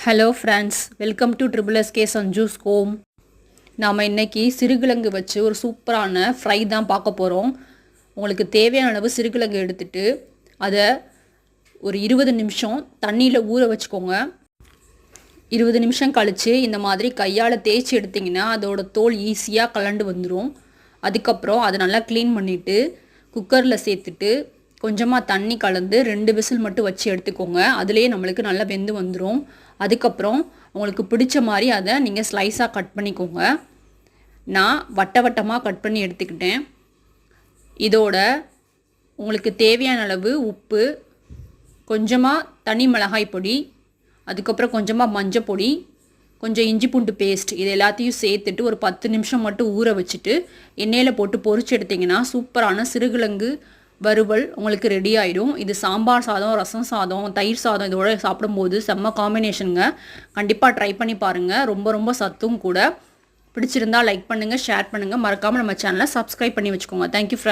Hello friends, welcome to triple SK Sanju's home. நாம் இன்றைக்கி சிறுகிழங்கு வச்சு ஒரு சூப்பரான ஃப்ரை தான் பார்க்க போகிறோம். உங்களுக்கு தேவையான அளவு சிறுகிழங்கு எடுத்துகிட்டு அதை ஒரு 20 நிமிஷம் தண்ணியில் ஊற வச்சுக்கோங்க. 20 நிமிஷம் கழித்து இந்த மாதிரி கையால் தேய்ச்சி எடுத்திங்கன்னா அதோட தோல் ஈஸியாக கலண்டு வந்துடும். அதுக்கப்புறம் அதை நல்லா க்ளீன் பண்ணிவிட்டு குக்கரில் சேர்த்துட்டு கொஞ்சமாக தண்ணி கலந்து 2 விசில் மட்டும் வச்சு எடுத்துக்கோங்க. அதுலேயே நம்மளுக்கு நல்லா வெந்து வந்துடும். அதுக்கப்புறம் உங்களுக்கு பிடிச்ச மாதிரி அதை நீங்கள் ஸ்லைஸாக கட் பண்ணிக்கோங்க. நான் வட்டமாக கட் பண்ணி எடுத்துக்கிட்டேன். இதோட உங்களுக்கு தேவையான அளவு உப்பு, கொஞ்சமாக தனி மிளகாய் பொடி, அதுக்கப்புறம் கொஞ்சமாக மஞ்சள் பொடி, கொஞ்சம் இஞ்சி பூண்டு பேஸ்ட், இது எல்லாத்தையும் சேர்த்துட்டு ஒரு 10 நிமிஷம் மட்டும் ஊற வச்சுட்டு எண்ணெயில் போட்டு பொரிச்சு எடுத்திங்கன்னா சூப்பரான சிறுகிழங்கு வறுவல் உங்களுக்கு ரெடி ஆகிடும். இது சாம்பார் சாதம், ரசம் சாதம், தயிர் சாதம் இதோட சாப்பிடும்போது செம்ம காம்பினேஷனுங்க. கண்டிப்பாக ட்ரை பண்ணி பாருங்கள். ரொம்ப ரொம்ப சத்தும் கூட. பிடிச்சிருந்தால் லைக் பண்ணுங்கள், ஷேர் பண்ணுங்கள். மறக்காமல் நம்ம சேனலை சப்ஸ்கிரைப் பண்ணி வச்சுக்கோங்க. Thank you friends.